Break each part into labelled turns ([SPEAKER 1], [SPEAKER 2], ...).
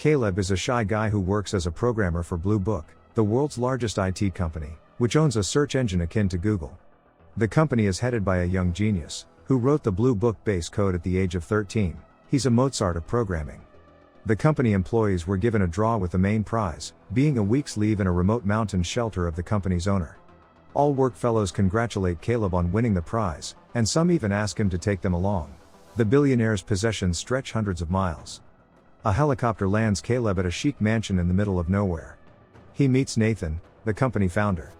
[SPEAKER 1] Caleb is a shy guy who works as a programmer for Blue Book, the world's largest IT company, which owns a search engine akin to Google. The company is headed by a young genius, who wrote the Blue Book base code at the age of 13. He's a Mozart of programming. The company employees were given a draw with the main prize, being a week's leave in a remote mountain shelter of the company's owner. All workfellows congratulate Caleb on winning the prize, and some even ask him to take them along. The billionaire's possessions stretch hundreds of miles. A helicopter lands Caleb at a chic mansion in the middle of nowhere. He meets Nathan, the company founder.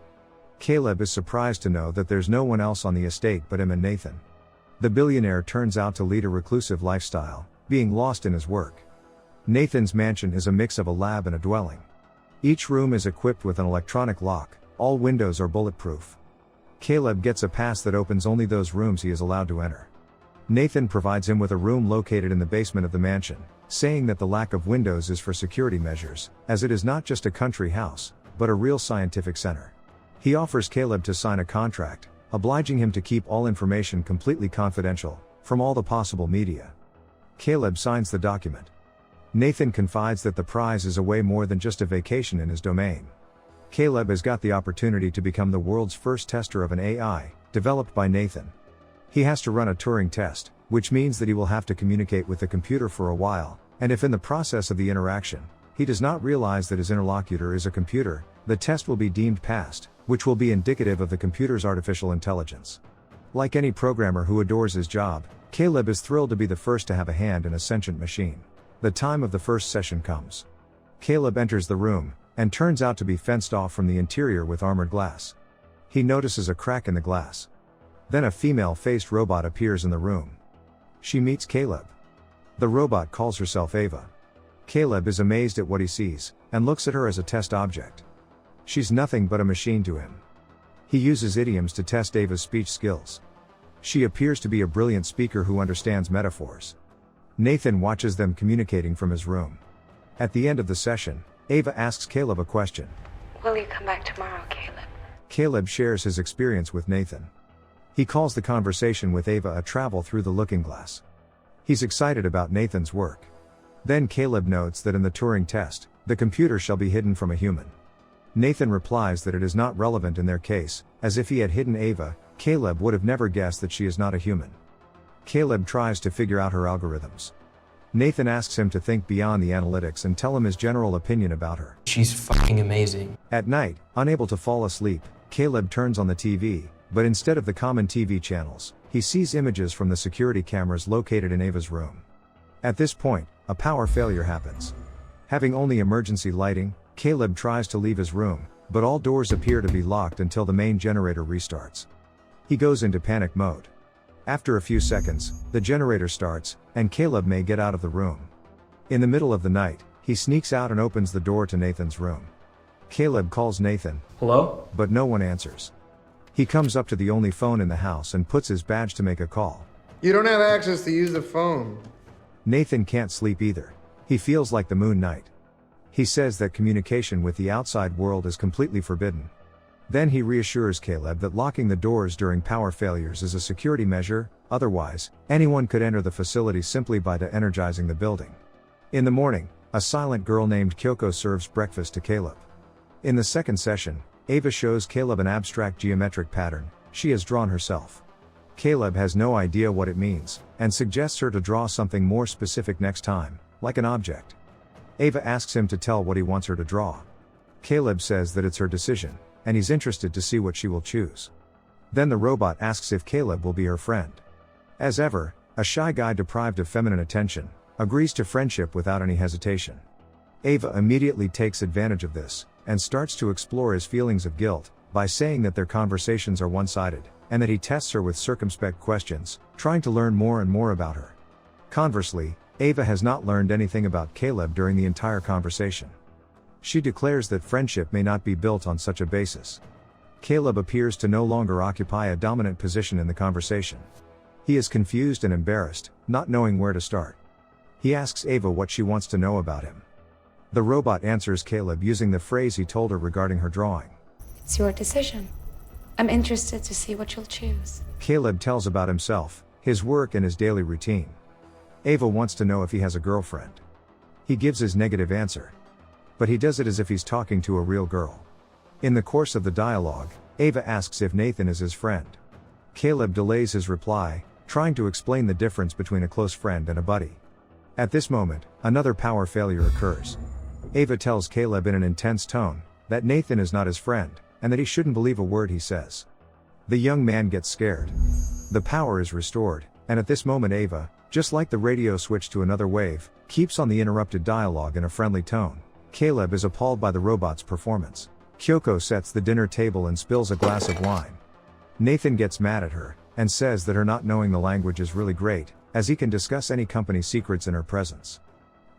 [SPEAKER 1] Caleb is surprised to know that there's no one else on the estate but him and Nathan. The billionaire turns out to lead a reclusive lifestyle, being lost in his work. Nathan's mansion is a mix of a lab and a dwelling. Each room is equipped with an electronic lock, all windows are bulletproof. Caleb gets a pass that opens only those rooms he is allowed to enter. Nathan provides him with a room located in the basement of the mansion, saying that the lack of windows is for security measures, as it is not just a country house, but a real scientific center. He offers Caleb to sign a contract, obliging him to keep all information completely confidential, from all the possible media. Caleb signs the document. Nathan confides that the prize is a way more than just a vacation in his domain. Caleb has got the opportunity to become the world's first tester of an AI, developed by Nathan. He has to run a Turing test, which means that he will have to communicate with the computer for a while, and if in the process of the interaction, he does not realize that his interlocutor is a computer, the test will be deemed passed, which will be indicative of the computer's artificial intelligence. Like any programmer who adores his job, Caleb is thrilled to be the first to have a hand in a sentient machine. The time of the first session comes. Caleb enters the room, and turns out to be fenced off from the interior with armored glass. He notices a crack in the glass. Then a female-faced robot appears in the room. She meets Caleb. The robot calls herself Ava. Caleb is amazed at what he sees, and looks at her as a test object. She's nothing but a machine to him. He uses idioms to test Ava's speech skills. She appears to be a brilliant speaker who understands metaphors. Nathan watches them communicating from his room. At the end of the session, Ava asks Caleb a question.
[SPEAKER 2] Will you come back tomorrow, Caleb?
[SPEAKER 1] Caleb shares his experience with Nathan. He calls the conversation with Ava a travel through the looking glass. He's excited about Nathan's work. Then Caleb notes that in the Turing test, the computer shall be hidden from a human. Nathan replies that it is not relevant in their case, as if he had hidden Ava, Caleb would have never guessed that she is not a human. Caleb tries to figure out her algorithms. Nathan asks him to think beyond the analytics and tell him his general opinion about her.
[SPEAKER 3] She's fucking amazing.
[SPEAKER 1] At night, unable to fall asleep, Caleb turns on the TV, but instead of the common TV channels, he sees images from the security cameras located in Ava's room. At this point, a power failure happens. Having only emergency lighting, Caleb tries to leave his room, but all doors appear to be locked until the main generator restarts. He goes into panic mode. After a few seconds, the generator starts, and Caleb may get out of the room. In the middle of the night, he sneaks out and opens the door to Nathan's room. Caleb calls Nathan.
[SPEAKER 3] Hello?
[SPEAKER 1] But no one answers. He comes up to the only phone in the house and puts his badge to make a call.
[SPEAKER 4] You don't have access to use the phone.
[SPEAKER 1] Nathan can't sleep either. He feels like the Moon Knight. He says that communication with the outside world is completely forbidden. Then he reassures Caleb that locking the doors during power failures is a security measure, otherwise, anyone could enter the facility simply by de-energizing the building. In the morning, a silent girl named Kyoko serves breakfast to Caleb. In the second session, Ava shows Caleb an abstract geometric pattern she has drawn herself. Caleb has no idea what it means, and suggests her to draw something more specific next time, like an object. Ava asks him to tell what he wants her to draw. Caleb says that it's her decision, and he's interested to see what she will choose. Then the robot asks if Caleb will be her friend. As ever, a shy guy deprived of feminine attention, agrees to friendship without any hesitation. Ava immediately takes advantage of this, and starts to explore his feelings of guilt, by saying that their conversations are one-sided, and that he tests her with circumspect questions, trying to learn more and more about her. Conversely, Ava has not learned anything about Caleb during the entire conversation. She declares that friendship may not be built on such a basis. Caleb appears to no longer occupy a dominant position in the conversation. He is confused and embarrassed, not knowing where to start. He asks Ava what she wants to know about him. The robot answers Caleb using the phrase he told her regarding her drawing.
[SPEAKER 2] It's your decision. I'm interested to see what you'll choose.
[SPEAKER 1] Caleb tells about himself, his work and his daily routine. Ava wants to know if he has a girlfriend. He gives his negative answer. But he does it as if he's talking to a real girl. In the course of the dialogue, Ava asks if Nathan is his friend. Caleb delays his reply, trying to explain the difference between a close friend and a buddy. At this moment, another power failure occurs. Ava tells Caleb in an intense tone that Nathan is not his friend, and that he shouldn't believe a word he says. The young man gets scared. The power is restored, and at this moment Ava, just like the radio switch to another wave, keeps on the interrupted dialogue in a friendly tone. Caleb is appalled by the robot's performance. Kyoko sets the dinner table and spills a glass of wine. Nathan gets mad at her, and says that her not knowing the language is really great, as he can discuss any company secrets in her presence.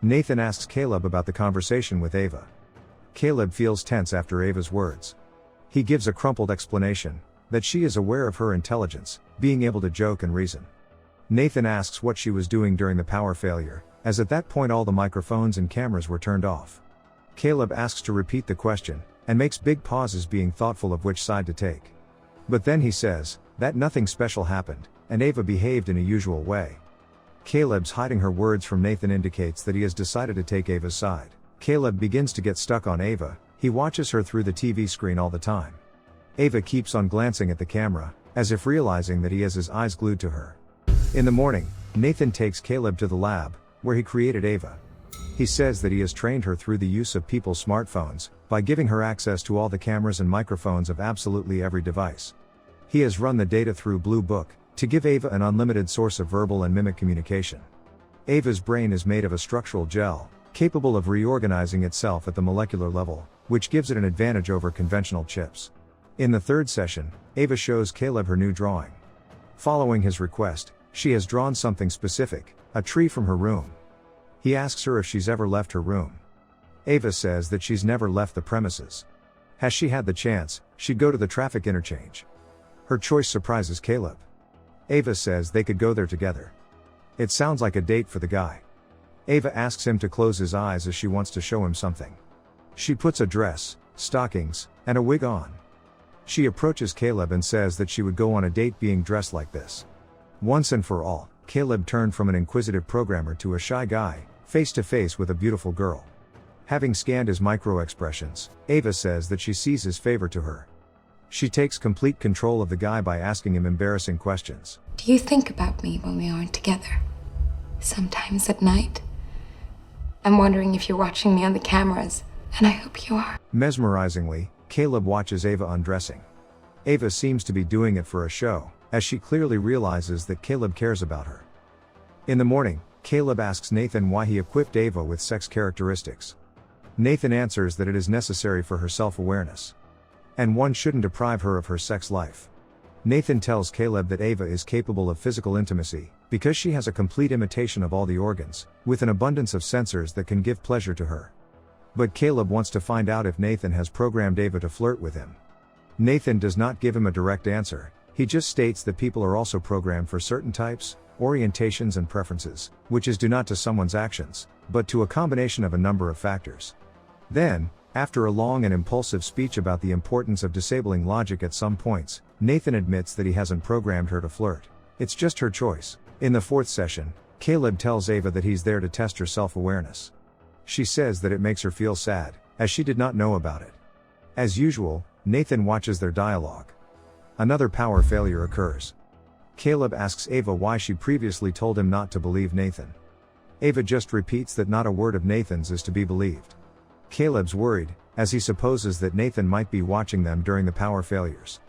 [SPEAKER 1] Nathan asks Caleb about the conversation with Ava. Caleb feels tense after Ava's words. He gives a crumpled explanation, that she is aware of her intelligence, being able to joke and reason. Nathan asks what she was doing during the power failure, as at that point all the microphones and cameras were turned off. Caleb asks to repeat the question, and makes big pauses being thoughtful of which side to take. But then he says, that nothing special happened, and Ava behaved in a usual way. Caleb's hiding her words from Nathan indicates that he has decided to take Ava's side. Caleb begins to get stuck on Ava, he watches her through the TV screen all the time. Ava keeps on glancing at the camera, as if realizing that he has his eyes glued to her. In the morning, Nathan takes Caleb to the lab, where he created Ava. He says that he has trained her through the use of people's smartphones, by giving her access to all the cameras and microphones of absolutely every device. He has run the data through Blue Book, to give Ava an unlimited source of verbal and mimic communication. Ava's brain is made of a structural gel, capable of reorganizing itself at the molecular level, which gives it an advantage over conventional chips. In the third session, Ava shows Caleb her new drawing. Following his request, she has drawn something specific, a tree from her room. He asks her if she's ever left her room. Ava says that she's never left the premises. Has she had the chance, she'd go to the traffic interchange. Her choice surprises Caleb. Ava says they could go there together. It sounds like a date for the guy. Ava asks him to close his eyes as she wants to show him something. She puts a dress, stockings, and a wig on. She approaches Caleb and says that she would go on a date being dressed like this. Once and for all, Caleb turned from an inquisitive programmer to a shy guy, face to face with a beautiful girl. Having scanned his micro-expressions, Ava says that she sees his favor to her. She takes complete control of the guy by asking him embarrassing questions.
[SPEAKER 2] Do you think about me when we aren't together? Sometimes at night? I'm wondering if you're watching me on the cameras, and I hope you are.
[SPEAKER 1] Mesmerizingly, Caleb watches Ava undressing. Ava seems to be doing it for a show, as she clearly realizes that Caleb cares about her. In the morning, Caleb asks Nathan why he equipped Ava with sex characteristics. Nathan answers that it is necessary for her self-awareness. And one shouldn't deprive her of her sex life. Nathan tells Caleb that Ava is capable of physical intimacy, because she has a complete imitation of all the organs, with an abundance of sensors that can give pleasure to her. But Caleb wants to find out if Nathan has programmed Ava to flirt with him. Nathan does not give him a direct answer, he just states that people are also programmed for certain types, orientations and preferences, which is due not to someone's actions, but to a combination of a number of factors. Then, after a long and impulsive speech about the importance of disabling logic at some points, Nathan admits that he hasn't programmed her to flirt. It's just her choice. In the fourth session, Caleb tells Ava that he's there to test her self-awareness. She says that it makes her feel sad, as she did not know about it. As usual, Nathan watches their dialogue. Another power failure occurs. Caleb asks Ava why she previously told him not to believe Nathan. Ava just repeats that not a word of Nathan's is to be believed. Caleb's worried, as he supposes that Nathan might be watching them during the power failures.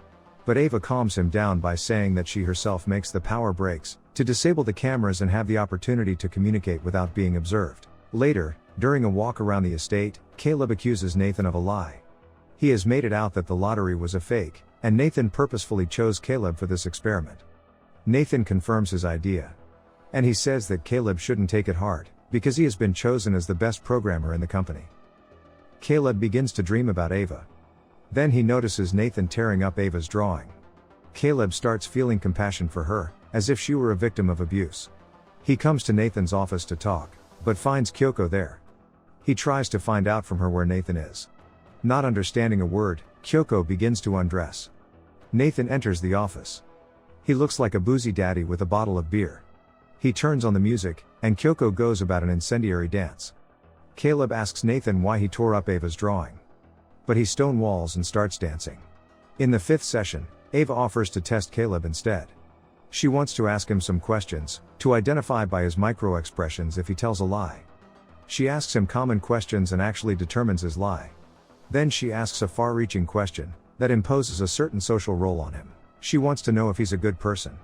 [SPEAKER 1] But Ava calms him down by saying that she herself makes the power breaks, to disable the cameras and have the opportunity to communicate without being observed. Later, during a walk around the estate, Caleb accuses Nathan of a lie. He has made it out that the lottery was a fake, and Nathan purposefully chose Caleb for this experiment. Nathan confirms his idea. And he says that Caleb shouldn't take it hard, because he has been chosen as the best programmer in the company. Caleb begins to dream about Ava. Then he notices Nathan tearing up Ava's drawing. Caleb starts feeling compassion for her, as if she were a victim of abuse. He comes to Nathan's office to talk, but finds Kyoko there. He tries to find out from her where Nathan is. Not understanding a word, Kyoko begins to undress. Nathan enters the office. He looks like a boozy daddy with a bottle of beer. He turns on the music, and Kyoko goes about an incendiary dance. Caleb asks Nathan why he tore up Ava's drawing. But he stonewalls and starts dancing. In the 5th session, Ava offers to test Caleb instead. She wants to ask him some questions, to identify by his micro-expressions if he tells a lie. She asks him common questions and actually determines his lie. Then she asks a far-reaching question, that imposes a certain social role on him. She wants to know if he's a good person.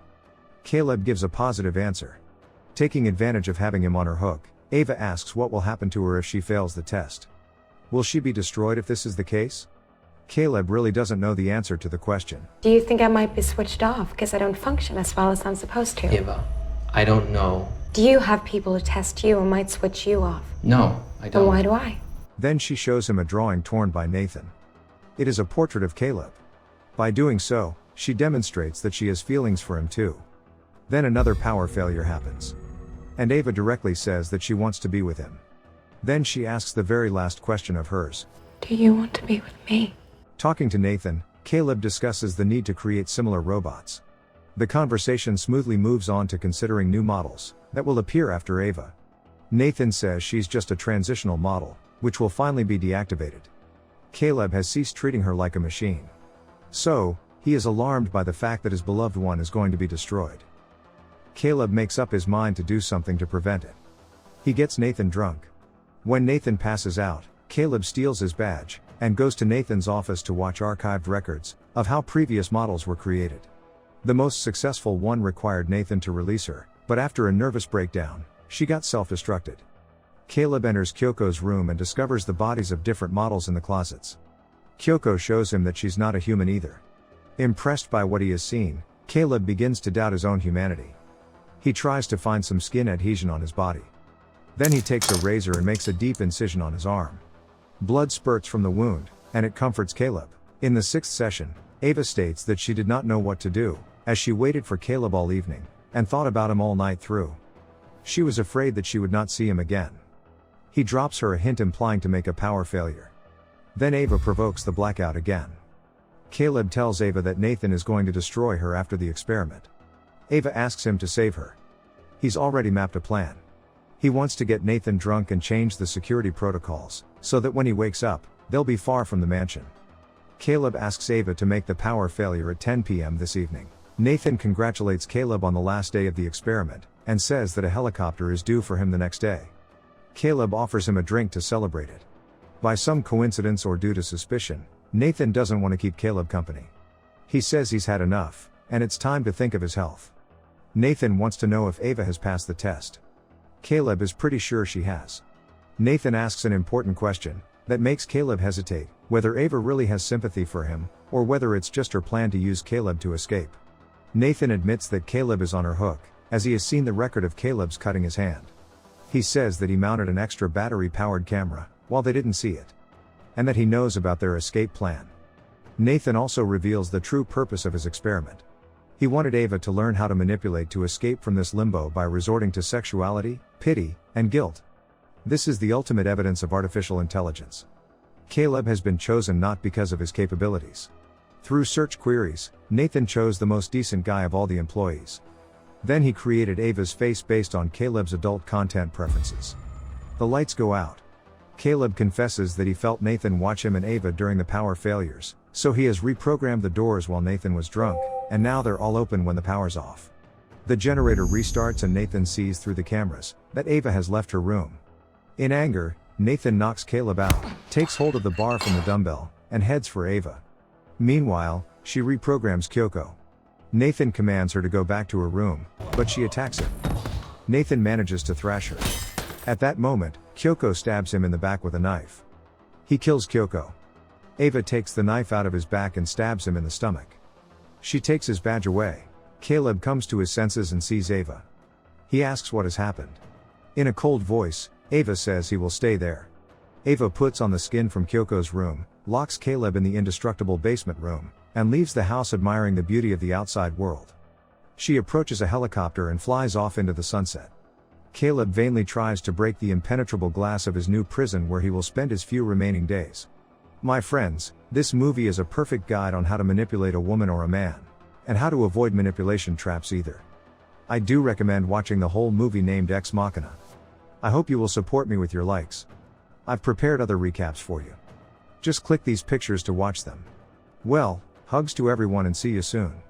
[SPEAKER 1] Caleb gives a positive answer. Taking advantage of having him on her hook, Ava asks what will happen to her if she fails the test. Will she be destroyed if this is the case? Caleb really doesn't know the answer to the question.
[SPEAKER 2] Do you think I might be switched off because I don't function as well as I'm supposed to?
[SPEAKER 3] Ava, I don't know.
[SPEAKER 2] Do you have people who test you and might switch you off?
[SPEAKER 3] No, I don't.
[SPEAKER 2] Then why do I?
[SPEAKER 1] Then she shows him a drawing torn by Nathan. It is a portrait of Caleb. By doing so, she demonstrates that she has feelings for him too. Then another power failure happens. And Ava directly says that she wants to be with him. Then she asks the very last question of hers.
[SPEAKER 2] Do you want to be with me?
[SPEAKER 1] Talking to Nathan, Caleb discusses the need to create similar robots. The conversation smoothly moves on to considering new models that will appear after Ava. Nathan says she's just a transitional model, which will finally be deactivated. Caleb has ceased treating her like a machine. So, he is alarmed by the fact that his beloved one is going to be destroyed. Caleb makes up his mind to do something to prevent it. He gets Nathan drunk. When Nathan passes out, Caleb steals his badge, and goes to Nathan's office to watch archived records of how previous models were created. The most successful one required Nathan to release her, but after a nervous breakdown, she got self-destructed. Caleb enters Kyoko's room and discovers the bodies of different models in the closets. Kyoko shows him that she's not a human either. Impressed by what he has seen, Caleb begins to doubt his own humanity. He tries to find some skin adhesion on his body. Then he takes a razor and makes a deep incision on his arm. Blood spurts from the wound, and it comforts Caleb. In the 6th session, Ava states that she did not know what to do, as she waited for Caleb all evening, and thought about him all night through. She was afraid that she would not see him again. He drops her a hint implying to make a power failure. Then Ava provokes the blackout again. Caleb tells Ava that Nathan is going to destroy her after the experiment. Ava asks him to save her. He's already mapped a plan. He wants to get Nathan drunk and change the security protocols, so that when he wakes up, they'll be far from the mansion. Caleb asks Ava to make the power failure at 10 p.m. this evening. Nathan congratulates Caleb on the last day of the experiment, and says that a helicopter is due for him the next day. Caleb offers him a drink to celebrate it. By some coincidence or due to suspicion, Nathan doesn't want to keep Caleb company. He says he's had enough, and it's time to think of his health. Nathan wants to know if Ava has passed the test. Caleb is pretty sure she has. Nathan asks an important question, that makes Caleb hesitate, whether Ava really has sympathy for him, or whether it's just her plan to use Caleb to escape. Nathan admits that Caleb is on her hook, as he has seen the record of Caleb's cutting his hand. He says that he mounted an extra battery-powered camera, while they didn't see it. And that he knows about their escape plan. Nathan also reveals the true purpose of his experiment. He wanted Ava to learn how to manipulate to escape from this limbo by resorting to sexuality, pity, and guilt. This is the ultimate evidence of artificial intelligence. Caleb has been chosen not because of his capabilities. Through search queries, Nathan chose the most decent guy of all the employees. Then he created Ava's face based on Caleb's adult content preferences. The lights go out. Caleb confesses that he felt Nathan watch him and Ava during the power failures, so he has reprogrammed the doors while Nathan was drunk, and now they're all open when the power's off. The generator restarts and Nathan sees through the cameras that Ava has left her room. In anger, Nathan knocks Caleb out, takes hold of the bar from the dumbbell, and heads for Ava. Meanwhile, she reprograms Kyoko. Nathan commands her to go back to her room, but she attacks him. Nathan manages to thrash her. At that moment, Kyoko stabs him in the back with a knife. He kills Kyoko. Ava takes the knife out of his back and stabs him in the stomach. She takes his badge away. Caleb comes to his senses and sees Ava. He asks what has happened. In a cold voice, Ava says he will stay there. Ava puts on the skin from Kyoko's room, locks Caleb in the indestructible basement room, and leaves the house admiring the beauty of the outside world. She approaches a helicopter and flies off into the sunset. Caleb vainly tries to break the impenetrable glass of his new prison where he will spend his few remaining days. My friends, this movie is a perfect guide on how to manipulate a woman or a man, and how to avoid manipulation traps either. I do recommend watching the whole movie named Ex Machina. I hope you will support me with your likes. I've prepared other recaps for you. Just click these pictures to watch them. Well, hugs to everyone and see you soon.